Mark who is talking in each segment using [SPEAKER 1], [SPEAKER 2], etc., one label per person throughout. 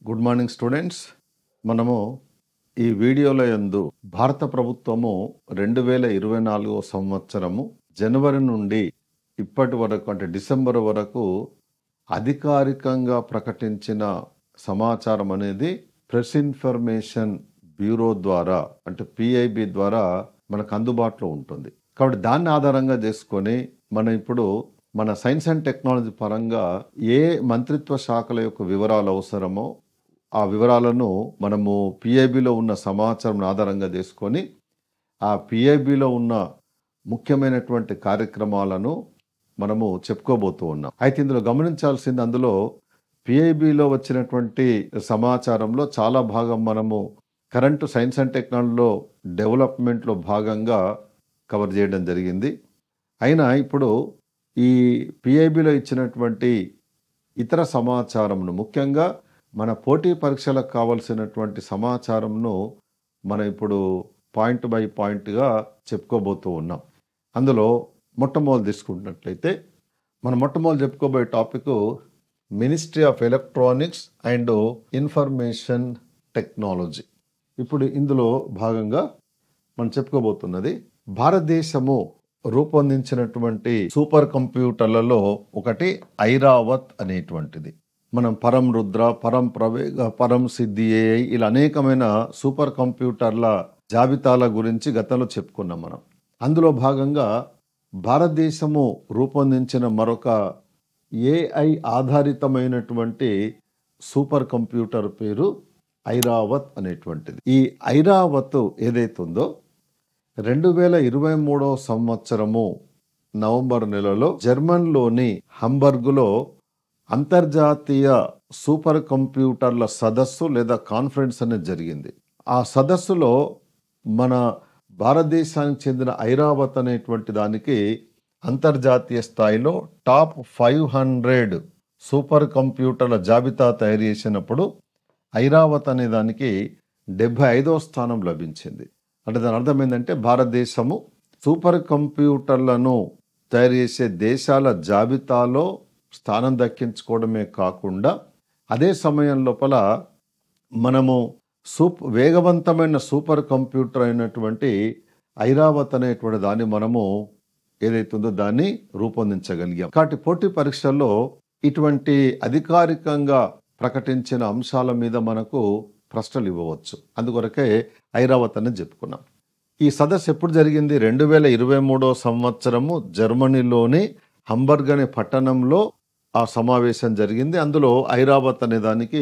[SPEAKER 1] Good morning students. మనము ఈ వీడియోలో యందు భారత ప్రభుత్వము 2024 సంవత్సరము జనవరి నుండి ఇప్పటి వరకు అంటే డిసెంబర్ వరకు అధికారికంగా ప్రకటించిన సమాచారం అనేది ప్రెస్ ఇన్ఫర్మేషన్ బ్యూరో ద్వారా అంటే పిఐబి ద్వారా మనకు అందుబాటులో ఉంటుంది. కాబట్టి దాన్ని ఆధారంగా చేసుకొని మనం ఇప్పుడు మన సైన్స్ అండ్ టెక్నాలజీ పరంగా ఏ మంత్రిత్వ శాఖల యొక్క వివరాలు అవసరమో ఆ వివరాలను మనము పిఐబిలో ఉన్న సమాచారం ఆధారంగా చేసుకొని ఆ పిఐబిలో ఉన్న ముఖ్యమైనటువంటి కార్యక్రమాలను మనము చెప్పుకోబోతూ ఉన్నాం. అయితే ఇందులో గమనించాల్సింది, అందులో పిఐబిలో వచ్చినటువంటి సమాచారంలో చాలా భాగం మనము కరెంటు సైన్స్ అండ్ టెక్నాలజీలో డెవలప్మెంట్లో భాగంగా కవర్ చేయడం జరిగింది. అయినా ఇప్పుడు ఈ పిఐబిలో ఇచ్చినటువంటి ఇతర సమాచారంను, ముఖ్యంగా మన పోటీ పరీక్షలకు కావలసినటువంటి సమాచారంను మనం ఇప్పుడు పాయింట్ బై పాయింట్గా చెప్పుకోబోతూ ఉన్నాం. అందులో మొట్టమొదటి తీసుకుంటున్నట్లయితే మనం మొట్టమొదటి చెప్పుకోబోయే topic ministry of electronics and information technology. ఇప్పుడు ఇందులో భాగంగా మనం చెప్పుకోబోతున్నది భారతదేశము రూపొందించినటువంటి సూపర్ కంప్యూటర్లలో ఒకటి ఐరావత్ అనేటువంటిది. మనం పరం రుద్ర, పరం ప్రవేగ, పరం సిద్ధి ఏఐ ఇలా అనేకమైన సూపర్ కంప్యూటర్ల జాబితాల గురించి గతంలో చెప్పుకున్నాం మనం. అందులో భాగంగా భారతదేశము రూపొందించిన మరొక ఏఐ ఆధారితమైనటువంటి సూపర్ కంప్యూటర్ పేరు ఐరావత్ అనేటువంటిది. ఈ ఐరావత్ ఏదైతే ఉందో 2023 సంవత్సరము నవంబర్ నెలలో జర్మన్లోని హంబర్గ్లో అంతర్జాతీయ సూపర్ కంప్యూటర్ల సదస్సు లేదా కాన్ఫరెన్స్ అనేది జరిగింది. ఆ సదస్సులో మన భారతదేశానికి చెందిన ఐరావత్ అనేటువంటి దానికి అంతర్జాతీయ స్థాయిలో టాప్ 500 సూపర్ కంప్యూటర్ల జాబితా తయారు చేసినప్పుడు ఐరావత్ అనే దానికి 75వ స్థానం లభించింది. అంటే దాని అర్థం ఏంటంటే భారతదేశము సూపర్ కంప్యూటర్లను తయారు చేసే దేశాల జాబితాలో స్థానం దక్కించుకోవడమే కాకుండా అదే సమయం లోపల మనము వేగవంతమైన సూపర్ కంప్యూటర్ అయినటువంటి ఐరావత్ అనేటువంటి దాన్ని మనము ఏదైతుందో దాన్ని రూపొందించగలిగాం. కాబట్టి పోటీ పరీక్షల్లో ఇటువంటి అధికారికంగా ప్రకటించిన అంశాల మీద మనకు ప్రశ్నలు ఇవ్వవచ్చు. అందుకొరకే ఐరావత్ అని చెప్పుకున్నాం. ఈ సదస్సు ఎప్పుడు జరిగింది? 2023 సంవత్సరము జర్మనీలోని హంబర్గ్ అనే పట్టణంలో ఆ సమావేశం జరిగింది. అందులో ఐరావత్ అనే దానికి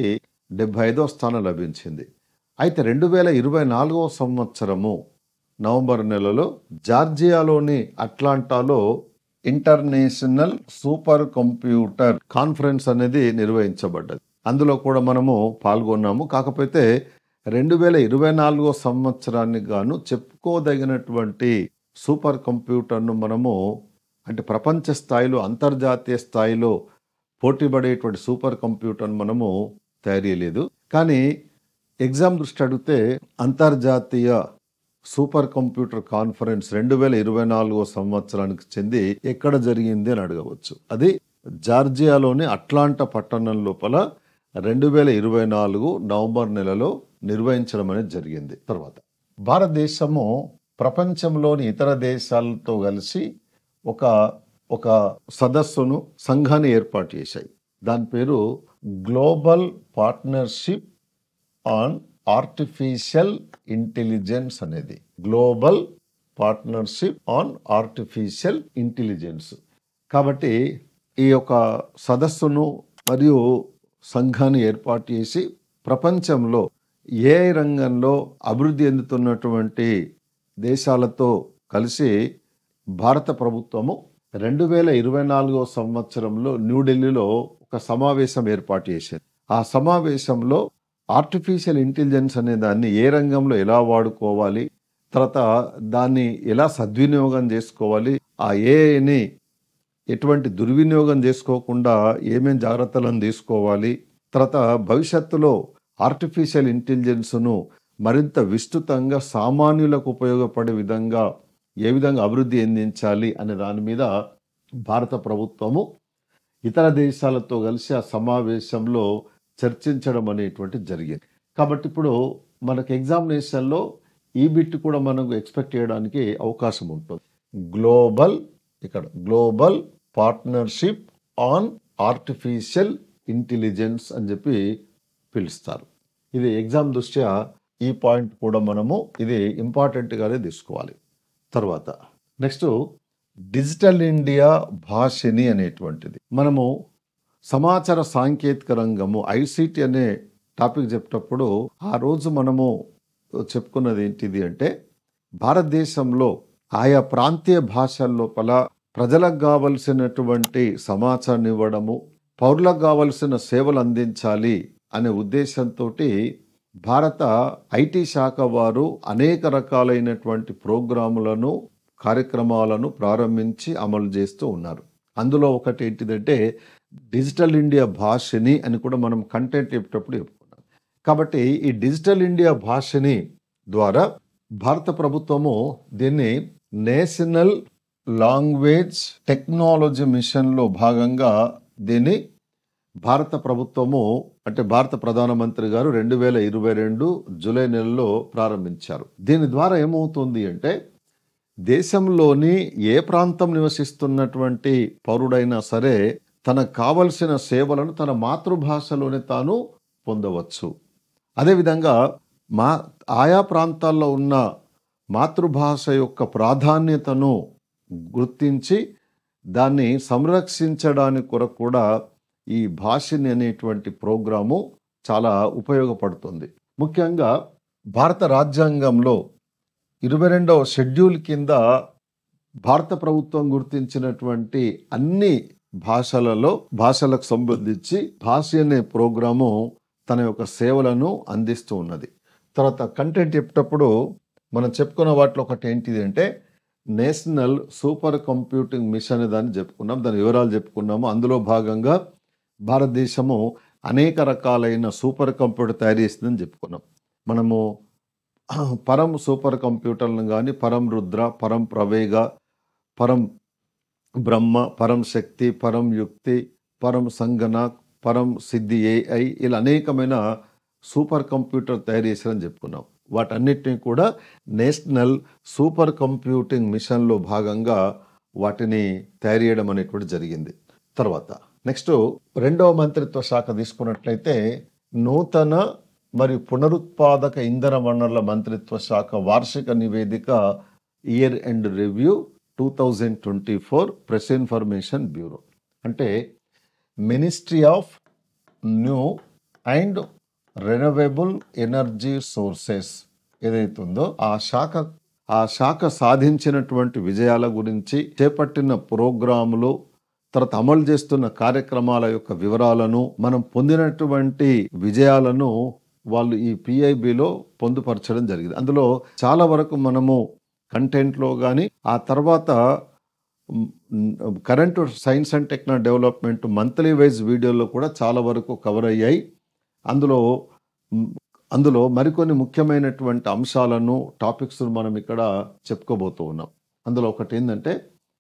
[SPEAKER 1] 75వ స్థానం లభించింది. అయితే 2024 సంవత్సరము నవంబర్ నెలలో జార్జియాలోని అట్లాంటాలో ఇంటర్నేషనల్ సూపర్ కంప్యూటర్ కాన్ఫరెన్స్ అనేది నిర్వహించబడ్డది. అందులో కూడా మనము పాల్గొన్నాము. కాకపోతే 2024 సంవత్సరానికి గాను చెప్పుకోదగినటువంటి సూపర్ కంప్యూటర్ను మనము అంటే ప్రపంచ స్థాయిలో అంతర్జాతీయ స్థాయిలో పోటీపడేటువంటి సూపర్ కంప్యూటర్ను మనము తయారు చేయలేదు. కానీ ఎగ్జామ్ దృష్టి అడిగితే అంతర్జాతీయ సూపర్ కంప్యూటర్ కాన్ఫరెన్స్ 2024 సంవత్సరానికి చెంది ఎక్కడ జరిగింది అని అడగవచ్చు. అది జార్జియాలోని అట్లాంటా పట్టణం లోపల 2024 నవంబర్ నెలలో నిర్వహించడం అనేది జరిగింది. తర్వాత భారతదేశము ప్రపంచంలోని ఇతర దేశాలతో కలిసి ఒక సదస్సును సంఘాన్ని ఏర్పాటు చేశాయి. దాని పేరు global partnership on artificial intelligence అనేది. Global partnership on artificial intelligence. కాబట్టి ఈ యొక్క సదస్సును మరియు సంఘాన్ని ఏర్పాటు చేసి ప్రపంచంలో ఏఐ రంగంలో అభివృద్ధి చెందుతున్నటువంటి దేశాలతో కలిసి భారత ప్రభుత్వము 2024 సంవత్సరంలో న్యూఢిల్లీలో ఒక సమావేశం ఏర్పాటు చేసింది. ఆ సమావేశంలో ఆర్టిఫిషియల్ ఇంటెలిజెన్స్ అనే దాన్ని ఏ రంగంలో ఎలా వాడుకోవాలి, తర్వాత దాన్ని ఎలా సద్వినియోగం చేసుకోవాలి, ఆ ఏఐని ఎటువంటి దుర్వినియోగం చేసుకోకుండా ఏమేం జాగ్రత్తలను తీసుకోవాలి, తర్వాత భవిష్యత్తులో ఆర్టిఫిషియల్ ఇంటెలిజెన్స్ను మరింత విస్తృతంగా సామాన్యులకు ఉపయోగపడే విధంగా ఏ విధంగా అభివృద్ధి చెందించాలి అనే దాని మీద భారత ప్రభుత్వము ఇతర దేశాలతో కలిసి ఆ సమావేశంలో చర్చించడం అనేటువంటి జరిగింది. కాబట్టి ఇప్పుడు మనకు ఎగ్జామినేషన్లో ఈ బిట్ కూడా మనకు ఎక్స్పెక్ట్ చేయడానికి అవకాశం ఉంటుంది. Global partnership on artificial intelligence అని చెప్పి పిలుస్తారు. ఇది ఎగ్జామ్ దృష్ట్యా ఈ పాయింట్ కూడా మనము ఇది ఇంపార్టెంట్గానే తీసుకోవాలి. తర్వాత నెక్స్ట్ డిజిటల్ ఇండియా భాషిని అనేటువంటిది. మనము సమాచార సాంకేతిక రంగము ఐసిటి అనే టాపిక్ చెప్పేటప్పుడు ఆ రోజు మనము చెప్పుకున్నది ఏంటిది అంటే భారతదేశంలో ఆయా ప్రాంతీయ భాషల లోపల ప్రజలకు కావలసినటువంటి సమాచారం ఇవ్వడము, పౌరులకు కావలసిన సేవలు అందించాలి అనే ఉద్దేశంతో భారత ఐటీ శాఖ వారు అనేక రకాలైనటువంటి ప్రోగ్రాములను కార్యక్రమాలను ప్రారంభించి అమలు చేస్తూ ఉన్నారు. అందులో ఒకటి ఏంటిదంటే డిజిటల్ ఇండియా భాషని అని కూడా మనం కంటెంట్ చెప్పేటప్పుడు చెప్పుకున్నాం. కాబట్టి ఈ డిజిటల్ ఇండియా భాషని ద్వారా భారత ప్రభుత్వము దీన్ని నేషనల్ లాంగ్వేజ్ టెక్నాలజీ మిషన్లో భాగంగా దీన్ని భారత ప్రభుత్వము అంటే భారత ప్రధానమంత్రి గారు 2022 జూలై నెలలో ప్రారంభించారు. దీని ద్వారా ఏమవుతుంది అంటే దేశంలోని ఏ ప్రాంతం నివసిస్తున్నటువంటి పౌరుడైనా సరే తనకు కావలసిన సేవలను తన మాతృభాషలోనే తాను పొందవచ్చు. అదేవిధంగా ఆయా ప్రాంతాల్లో ఉన్న మాతృభాష యొక్క ప్రాధాన్యతను గుర్తించి దాన్ని సంరక్షించడానికి కొరకు కూడా ఈ భాషిని అనేటువంటి ప్రోగ్రాము చాలా ఉపయోగపడుతుంది. ముఖ్యంగా భారత రాజ్యాంగంలో 22వ షెడ్యూల్ కింద భారత ప్రభుత్వం గుర్తించినటువంటి అన్ని భాషలకు సంబంధించి భాష అనే ప్రోగ్రాము తన యొక్క సేవలను అందిస్తూ ఉన్నది. తర్వాత కంటెంట్ చెప్పేటప్పుడు మనం చెప్పుకున్న వాటిలో ఒకటి ఏంటిది అంటే నేషనల్ సూపర్ కంప్యూటింగ్ మిషన్ దాన్ని చెప్పుకున్నాం, దాని వివరాలు చెప్పుకున్నాము. అందులో భాగంగా భారతదేశము అనేక రకాలైన సూపర్ కంప్యూటర్ తయారు చేసిందని చెప్పుకున్నాం. మనము పరం సూపర్ కంప్యూటర్లను కానీ పరం రుద్ర, పరం ప్రవేగ, పరం బ్రహ్మ, పరం శక్తి, పరం యుక్తి, పరం సంగణక్, పరం సిద్ధి AI ఇలా అనేకమైన సూపర్ కంప్యూటర్ తయారు చేశారని చెప్పుకున్నాం. వాటన్నిటిని కూడా నేషనల్ సూపర్ కంప్యూటింగ్ మిషన్లో భాగంగా వాటిని తయారు చేయడం అనేటువంటి జరిగింది. తర్వాత నెక్స్ట్ 2వ మంత్రిత్వ శాఖ తీసుకున్నట్లయితే నూతన మరియు పునరుత్పాదక ఇంధన వనరుల మంత్రిత్వ శాఖ వార్షిక నివేదిక year end review 2024 press information bureau అంటే ministry of new and renewable energy sources ఏదైతుందో ఆ శాఖ సాధించినటువంటి విజయాల గురించి, చేపట్టిన ప్రోగ్రాములు, తర్వాత అమలు చేస్తున్న కార్యక్రమాల యొక్క వివరాలను, మనం పొందినటువంటి విజయాలను వాళ్ళు ఈ PIBలో పొందుపరచడం జరిగింది. అందులో చాలా వరకు మనము కంటెంట్లో కానీ ఆ తర్వాత current science and technology development monthly wise వీడియోలో కూడా చాలా వరకు కవర్ అయ్యాయి. అందులో మరికొన్ని ముఖ్యమైనటువంటి అంశాలను టాపిక్స్ మనం ఇక్కడ చెప్పుకోబోతూ ఉన్నాం. అందులో ఒకటి ఏంటంటే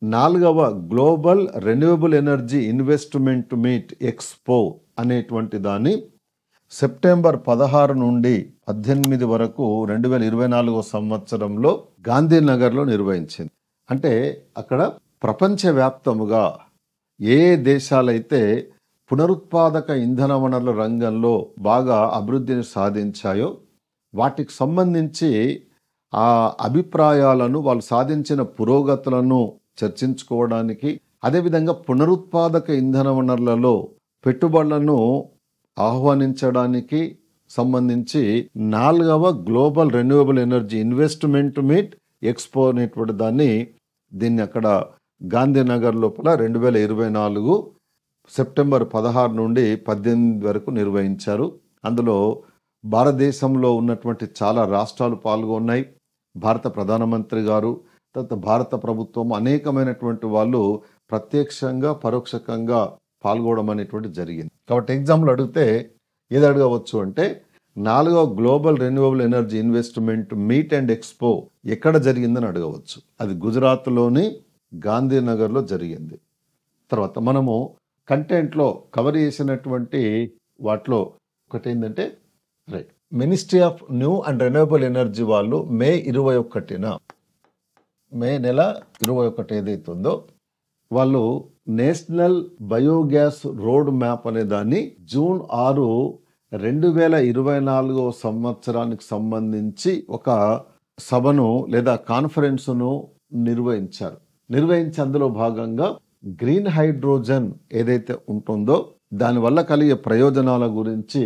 [SPEAKER 1] 4వ global renewable energy investment meet expo అనేటువంటి దాన్ని సెప్టెంబర్ 16 నుండి 18 వరకు 2024 సంవత్సరంలో గాంధీనగర్లో నిర్వహించింది. అంటే అక్కడ ప్రపంచవ్యాప్తముగా ఏ దేశాలైతే పునరుత్పాదక ఇంధన వనరుల రంగంలో బాగా అభివృద్ధిని సాధించాయో వాటికి సంబంధించి ఆ అభిప్రాయాలను, వాళ్ళు సాధించిన పురోగతులను చర్చించుకోవడానికి, అదేవిధంగా పునరుత్పాదక ఇంధన వనరులలో పెట్టుబడులను ఆహ్వానించడానికి సంబంధించి 4వ global renewable energy investment meet expo అనేటువంటి దీన్ని అక్కడ గాంధీనగర్ లోపల 2024 సెప్టెంబర్ 16 నుండి 18 వరకు నిర్వహించారు. అందులో భారతదేశంలో ఉన్నటువంటి చాలా రాష్ట్రాలు పాల్గొన్నాయి. భారత ప్రధానమంత్రి గారు, తర్వాత భారత ప్రభుత్వం అనేకమైనటువంటి వాళ్ళు ప్రత్యక్షంగా పరోక్షంగా పాల్గొనడం అనేటువంటి జరిగింది. కాబట్టి ఎగ్జామ్లో అడిగితే ఏది అడగవచ్చు అంటే 4వ global renewable energy investment meet and expo ఎక్కడ జరిగిందని అడగవచ్చు. అది గుజరాత్లోని గాంధీనగర్లో జరిగింది. తర్వాత మనము కంటెంట్లో కవర్ చేసినటువంటి వాటిలో ఒకటి ఏంటంటే right, ministry of new and renewable energy వాళ్ళు మే 21న, మే నెల 21 ఏదైతుందో వాళ్ళు నేషనల్ బయోగ్యాస్ రోడ్ మ్యాప్ అనే దాన్ని జూన్ 6, 2024 సంవత్సరానికి సంబంధించి ఒక సభను లేదా కాన్ఫరెన్స్ను నిర్వహించి అందులో భాగంగా గ్రీన్ హైడ్రోజన్ ఏదైతే ఉంటుందో దానివల్ల కలిగే ప్రయోజనాల గురించి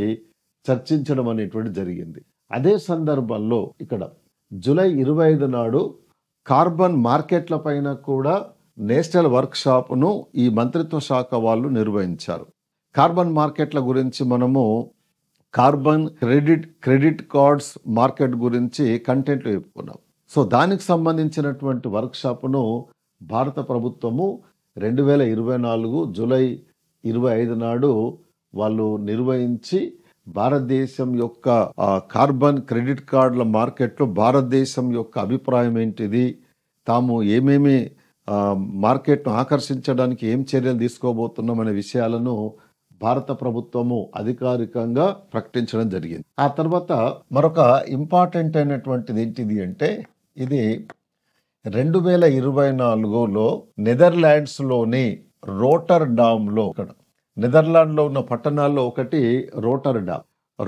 [SPEAKER 1] చర్చించడం అనేటువంటి జరిగింది. అదే సందర్భంలో ఇక్కడ జూలై 25 నాడు కార్బన్ మార్కెట్ల పైన కూడా నేషనల్ వర్క్ షాప్ను ఈ మంత్రిత్వ శాఖ వాళ్ళు నిర్వహించారు. కార్బన్ మార్కెట్ల గురించి మనము కార్బన్ క్రెడిట్ కార్డ్స్ మార్కెట్ గురించి కంటెంట్లో చెప్పుకున్నాం. సో దానికి సంబంధించినటువంటి వర్క్ షాప్ను భారత ప్రభుత్వము 2024 జూలై 25 నాడు వాళ్ళు నిర్వహించి భారతదేశం యొక్క కార్బన్ క్రెడిట్ కార్డుల మార్కెట్లో భారతదేశం యొక్క అభిప్రాయం ఏంటిది, తాము ఏమేమి మార్కెట్ను ఆకర్షించడానికి ఏం చర్యలు తీసుకోబోతున్నాం అనే విషయాలను భారత ప్రభుత్వము అధికారికంగా ప్రకటించడం జరిగింది. ఆ తర్వాత మరొక ఇంపార్టెంట్ అయినటువంటిది ఏంటిది అంటే ఇది 2024లో నెదర్లాండ్స్లోని రోటర్డామ్లో, ఇక్కడ నెదర్లాండ్లో ఉన్న పట్టణాల్లో ఒకటి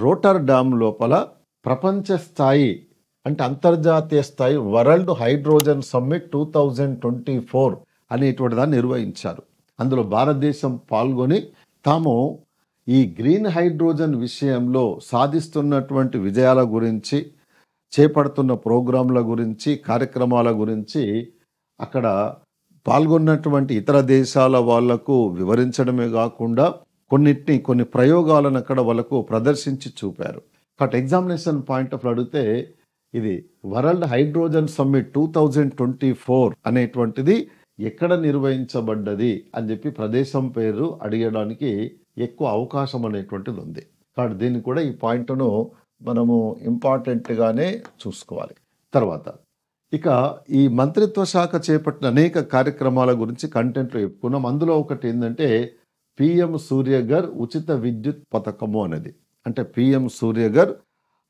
[SPEAKER 1] రోటర్డామ్ లోపల ప్రపంచ స్థాయి అంటే అంతర్జాతీయ స్థాయి వరల్డ్ హైడ్రోజన్ సమ్మిట్ 2024 అనేటువంటి దాన్ని నిర్వహించారు. అందులో భారతదేశం పాల్గొని తాము ఈ గ్రీన్ హైడ్రోజన్ విషయంలో సాధిస్తున్నటువంటి విజయాల గురించి, చేపడుతున్న ప్రోగ్రాంల గురించి, కార్యక్రమాల గురించి అక్కడ పాల్గొన్నటువంటి ఇతర దేశాల వాళ్లకు వివరించడమే కాకుండా కొన్ని ప్రయోగాలను అక్కడ వాళ్ళకు ప్రదర్శించి చూపారు. బట్ ఎగ్జామినేషన్ పాయింట్ ఆఫ్ అడిగితే ఇది వరల్డ్ హైడ్రోజన్ సమ్మిట్ 2024 అనేటువంటిది ఎక్కడ నిర్వహించబడ్డది అని చెప్పి ప్రదేశం పేరు అడిగడానికి ఎక్కువ అవకాశం అనేటువంటిది ఉంది. కాబట్టి దీన్ని కూడా ఈ పాయింట్ను మనము ఇంపార్టెంట్గానే చూసుకోవాలి. తర్వాత ఇక ఈ మంత్రిత్వ శాఖ చేపట్టిన అనేక కార్యక్రమాల గురించి కంటెంట్లో చెప్పుకున్నాం. అందులో ఒకటి ఏంటంటే పిఎం సూర్యఘర్ ఉచిత విద్యుత్ పథకము అనేది, అంటే పిఎం సూర్యఘర్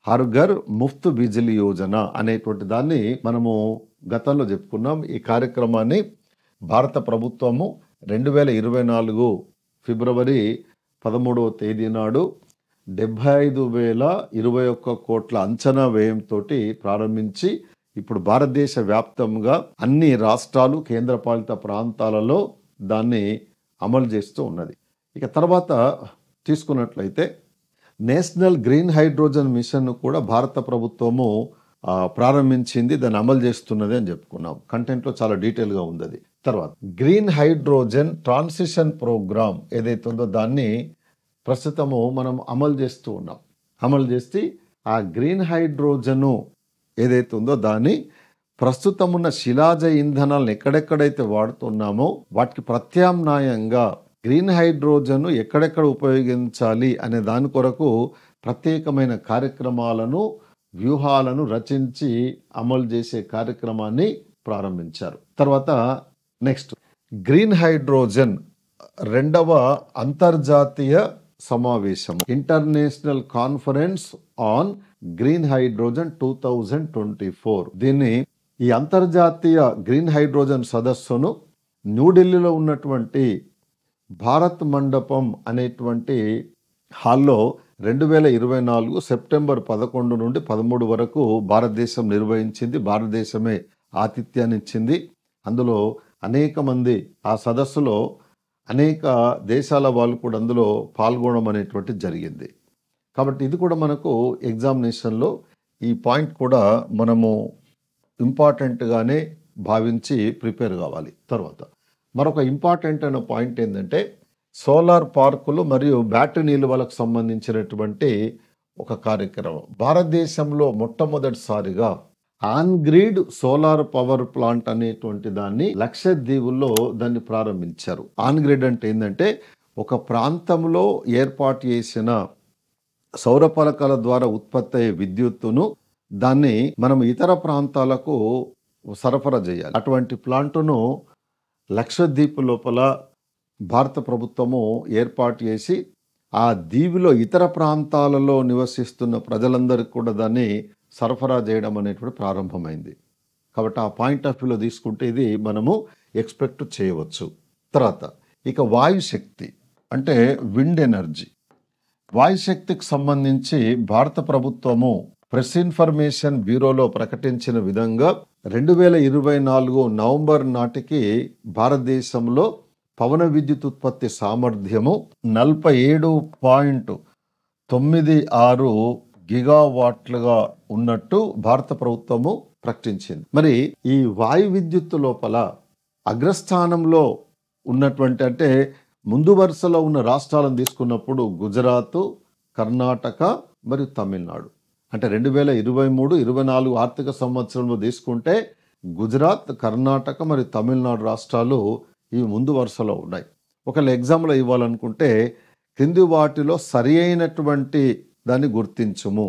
[SPEAKER 1] హర్ ఘర్ ముఫ్త్ బిజిలీ యోజన అనేటువంటి దాన్ని మనము గతంలో చెప్పుకున్నాం. ఈ కార్యక్రమాన్ని భారత ప్రభుత్వము 2024 ఫిబ్రవరి 13 నాడు 75,021 కోట్ల అంచనా వ్యయంతో ప్రారంభించి ఇప్పుడు భారతదేశ వ్యాప్తంగా అన్ని రాష్ట్రాలు, కేంద్రపాలిత ప్రాంతాలలో దాన్ని అమలు చేస్తూ ఉన్నది. ఇక తర్వాత తీసుకున్నట్లయితే నేషనల్ గ్రీన్ హైడ్రోజన్ మిషన్ కూడా భారత ప్రభుత్వము ప్రారంభించింది, దాన్ని అమలు చేస్తున్నది అని చెప్పుకున్నాం. కంటెంట్లో చాలా డీటెయిల్గా ఉంది అది. తర్వాత గ్రీన్ హైడ్రోజన్ ట్రాన్సిషన్ ప్రోగ్రామ్ ఏదైతే ఉందో దాన్ని ప్రస్తుతము మనం అమలు చేస్తూ ఉన్నాం. అమలు చేసి ఆ గ్రీన్ హైడ్రోజను ఏదైతే ఉందో దాన్ని ప్రస్తుతం ఉన్న శిలాజ ఇంధనాలను ఎక్కడెక్కడైతే వాడుతున్నామో వాటికి ప్రత్యామ్నాయంగా గ్రీన్ హైడ్రోజన్ ఎక్కడెక్కడ ఉపయోగించాలి అనే దాని కొరకు ప్రత్యేకమైన కార్యక్రమాలను, వ్యూహాలను రచించి అమలు చేసే కార్యక్రమాన్ని ప్రారంభించారు. తర్వాత నెక్స్ట్ గ్రీన్ హైడ్రోజన్ 2వ అంతర్జాతీయ సమావేశం, international conference on green hydrogen 2024. దీన్ని ఈ అంతర్జాతీయ గ్రీన్ హైడ్రోజన్ సదస్సును న్యూఢిల్లీలో ఉన్నటువంటి భారత్ మండపం అనేటువంటి హాల్లో 2024 సెప్టెంబర్ 11 నుండి 13 వరకు భారతదేశం నిర్వహించింది. భారతదేశమే ఆతిథ్యాన్ని ఇచ్చింది. అందులో అనేక మంది, ఆ సదస్సులో అనేక దేశాల వాళ్ళు కూడా అందులో పాల్గొనడం అనేటువంటి జరిగింది. కాబట్టి ఇది కూడా మనకు ఎగ్జామినేషన్లో ఈ పాయింట్ కూడా మనము ఇంపార్టెంట్గానే భావించి ప్రిపేర్ కావాలి. తర్వాత మరొక ఇంపార్టెంట్ అయిన పాయింట్ ఏంటంటే సోలార్ పార్కులు మరియు బ్యాటరీ నిల్వలకు సంబంధించినటువంటి ఒక కార్యక్రమం. భారతదేశంలో మొట్టమొదటిసారిగా on grid solar power plant అనేటువంటి దాన్ని లక్షద్వీపుల్లో దాన్ని ప్రారంభించారు. ఆన్ గ్రిడ్ అంటే ఏంటంటే ఒక ప్రాంతంలో ఏర్పాటు చేసిన సౌర పలకల ద్వారా ఉత్పత్తి అయ్యే విద్యుత్తును దాన్ని మనం ఇతర ప్రాంతాలకు సరఫరా చేయాలి. అటువంటి ప్లాంటును లక్షద్వీప్ లోపల భారత ప్రభుత్వము ఏర్పాటు చేసి ఆ దీవిలో ఇతర ప్రాంతాలలో నివసిస్తున్న ప్రజలందరికీ కూడా దాన్ని సరఫరా చేయడం అనేటువంటి ప్రారంభమైంది. కాబట్టి ఆ పాయింట్ ఆఫ్ వ్యూలో తీసుకుంటే ఇది మనము ఎక్స్పెక్ట్ చేయవచ్చు. తర్వాత ఇక వాయుశక్తి అంటే విండ్ ఎనర్జీ. వాయుశక్తికి సంబంధించి భారత ప్రభుత్వము ప్రెస్ ఇన్ఫర్మేషన్ బ్యూరోలో ప్రకటించిన విధంగా 2024 నవంబర్ నాటికి భారతదేశంలో పవన విద్యుత్ ఉత్పత్తి సామర్థ్యము 47.96 గిగావాట్లుగా ఉన్నట్టు భారత ప్రభుత్వము ప్రకటించింది. మరి ఈ వాయు విద్యుత్ లోపల అగ్రస్థానంలో ఉన్నటువంటి అంటే ముందు వరుసలో ఉన్న రాష్ట్రాలను తీసుకున్నప్పుడు గుజరాత్, కర్ణాటక మరియు తమిళనాడు. అంటే 2023-24 ఆర్థిక సంవత్సరంలో తీసుకుంటే గుజరాత్, కర్ణాటక మరియు తమిళనాడు రాష్ట్రాలు ఇవి ముందు వరుసలో ఉన్నాయి. ఒకవేళ ఎగ్జామ్లో ఇవ్వాలనుకుంటే క్రింది వాటిలో సరి అయినటువంటి దాన్ని గుర్తించుము.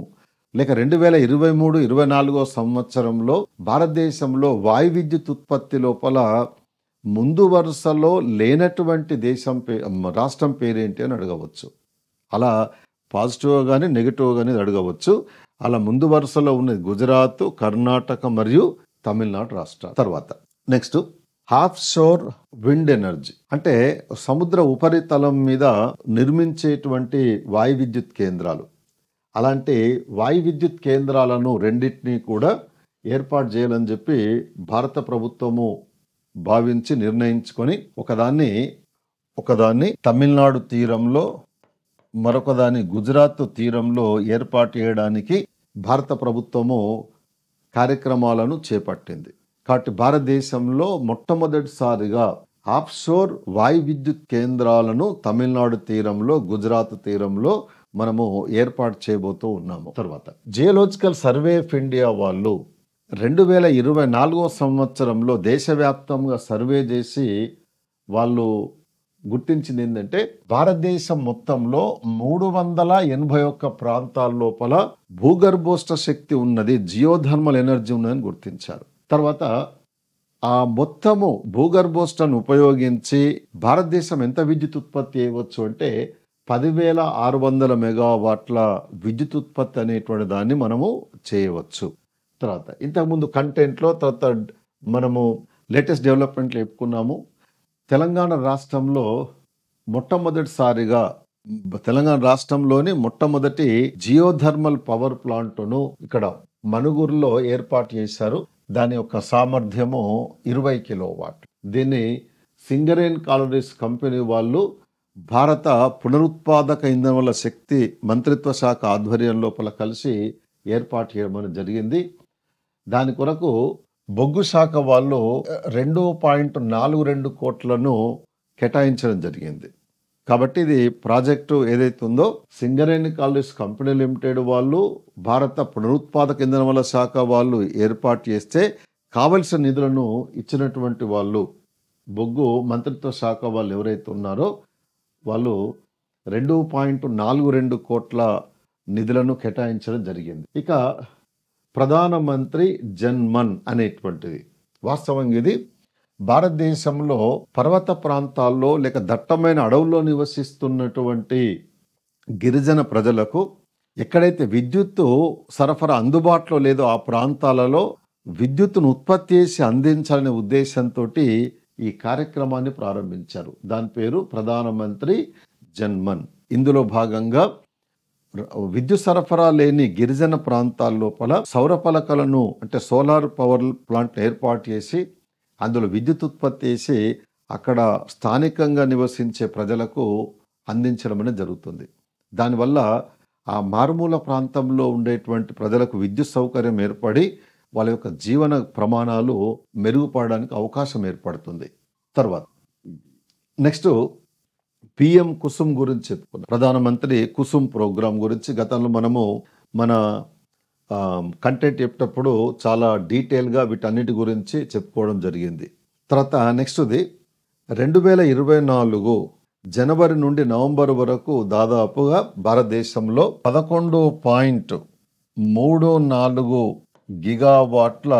[SPEAKER 1] లేక 2023-24 సంవత్సరంలో భారతదేశంలో వాయు విద్యుత్ ఉత్పత్తి లోపల ముందు వరుసలో లేనటువంటి రాష్ట్రం పేరేంటి అని అడగవచ్చు. అలా పాజిటివ్గా కానీ నెగిటివ్గా కానీ అడగవచ్చు. అలా ముందు వరుసలో ఉన్నది గుజరాత్, కర్ణాటక మరియు తమిళనాడు రాష్ట్రాలు. తర్వాత నెక్స్ట్ హాఫ్ షోర్ విండ్ ఎనర్జీ అంటే సముద్ర ఉపరితలం మీద నిర్మించేటువంటి వాయు విద్యుత్ కేంద్రాలు. అలాంటి వాయు విద్యుత్ కేంద్రాలను రెండింటినీ కూడా ఏర్పాటు చేయాలని చెప్పి భారత ప్రభుత్వము భావించి నిర్ణయించుకొని ఒకదాన్ని తమిళనాడు తీరంలో మరొకదాన్ని గుజరాత్ తీరంలో ఏర్పాటు చేయడానికి భారత ప్రభుత్వము కార్యక్రమాలను చేపట్టింది. కాబట్టి భారతదేశంలో మొట్టమొదటిసారిగా ఆఫ్షోర్ వాయు విద్యుత్ కేంద్రాలను తమిళనాడు తీరంలో, గుజరాత్ తీరంలో మనము ఏర్పాటు చేయబోతూ ఉన్నాము. తర్వాత జియోలాజికల్ సర్వే ఆఫ్ ఇండియా వాళ్ళు 2024 సంవత్సరంలో దేశవ్యాప్తంగా సర్వే చేసి వాళ్ళు గుర్తించింది ఏంటంటే భారతదేశం మొత్తంలో 381 ప్రాంతాల లోపల భూగర్భోష్ట శక్తి ఉన్నది, జియోథర్మల్ ఎనర్జీ ఉన్నదని గుర్తించారు. తర్వాత ఆ మొత్తము భూగర్భోష్టను ఉపయోగించి భారతదేశం ఎంత విద్యుత్ ఉత్పత్తి చేయవచ్చు అంటే 10,600 మెగావాట్ల విద్యుత్ ఉత్పత్తి అనేటువంటి దాన్ని మనము చేయవచ్చు. తర్వాత ఇంతకుముందు కంటెంట్లో తర్వాత మనము లేటెస్ట్ డెవలప్మెంట్లు చెప్పుకున్నాము. తెలంగాణ రాష్ట్రంలో మొట్టమొదటిసారిగా తెలంగాణ రాష్ట్రంలోని మొట్టమొదటి జియోథర్మల్ పవర్ ప్లాంట్ను ఇక్కడ మనుగురులో ఏర్పాటు చేశారు. దాని యొక్క సామర్థ్యము 20 కిలోవాట్. దీన్ని సింగరేన్ కాలరీస్ కంపెనీ వాళ్ళు భారత పునరుత్పాదక ఇంధనముల శక్తి మంత్రిత్వ శాఖ ఆధ్వర్యం లోపల కలిసి ఏర్పాటు చేయడం జరిగింది. దాని కొరకు బొగ్గు శాఖ వాళ్ళు 2.42 కోట్లను కేటాయించడం జరిగింది. కాబట్టి ఇది ప్రాజెక్టు ఏదైతే ఉందో సింగరేణి కాలరీస్ కంపెనీ లిమిటెడ్ వాళ్ళు, భారత పునరుత్పాదక ఇంధనముల శాఖ వాళ్ళు ఏర్పాటు చేస్తే కావలసిన నిధులను ఇచ్చినటువంటి వాళ్ళు బొగ్గు మంత్రిత్వ శాఖ వాళ్ళు ఎవరైతే ఉన్నారో వాళ్ళు 2.42 కోట్ల నిధులను కేటాయించడం జరిగింది. ఇక ప్రధానమంత్రి జన్మన్ అనేటువంటిది వాస్తవంగా ఇది భారతదేశంలో పర్వత ప్రాంతాల్లో లేక దట్టమైన అడవుల్లో నివసిస్తున్నటువంటి గిరిజన ప్రజలకు ఎక్కడైతే విద్యుత్తు సరఫరా అందుబాటులో లేదో ఆ ప్రాంతాలలో విద్యుత్తును ఉత్పత్తి చేసి అందించాలనే ఉద్దేశంతో ఈ కార్యక్రమాన్ని ప్రారంభించారు. దాని పేరు ప్రధానమంత్రి జన్మన్. ఇందులో భాగంగా విద్యుత్ సరఫరా లేని గిరిజన ప్రాంతాల లోపల సౌర పలకలను అంటే సోలార్ పవర్ ప్లాంట్ ఏర్పాటు చేసి అందులో విద్యుత్ ఉత్పత్తి చేసి అక్కడ స్థానికంగా నివసించే ప్రజలకు అందించడం అనేది జరుగుతుంది. దానివల్ల ఆ మారుమూల ప్రాంతంలో ఉండేటువంటి ప్రజలకు విద్యుత్ సౌకర్యం ఏర్పడి వాళ్ళ యొక్క జీవన ప్రమాణాలు మెరుగుపడడానికి అవకాశం ఏర్పడుతుంది. తర్వాత నెక్స్ట్ పిఎం కుసుమ్ గురించి చెప్పుకున్నాం. ప్రధానమంత్రి కుసుమ్ ప్రోగ్రాం గురించి గతంలో మనము మన కంటెంట్ చెప్పేటప్పుడు చాలా డీటెయిల్గా వీటన్నిటి గురించి చెప్పుకోవడం జరిగింది. తర్వాత నెక్స్ట్ది 2024 జనవరి నుండి నవంబర్ వరకు దాదాపుగా భారతదేశంలో 11.34 గిగావాట్ల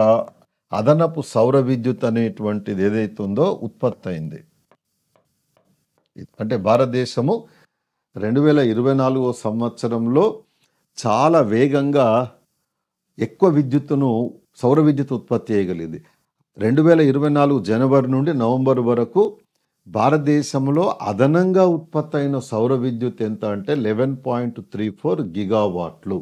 [SPEAKER 1] అదనపు సౌర విద్యుత్ అనేటువంటిది ఏదైతే ఉందో ఉత్పత్తి అయింది. అంటే భారతదేశము 2024 సంవత్సరంలో చాలా వేగంగా ఎక్కువ విద్యుత్తును సౌర విద్యుత్ ఉత్పత్తి చేయగలిగింది. 2024 జనవరి నుండి నవంబర్ వరకు భారతదేశంలో అదనంగా ఉత్పత్తి అయిన సౌర విద్యుత్ ఎంత అంటే 11.34 గిగావాట్లు.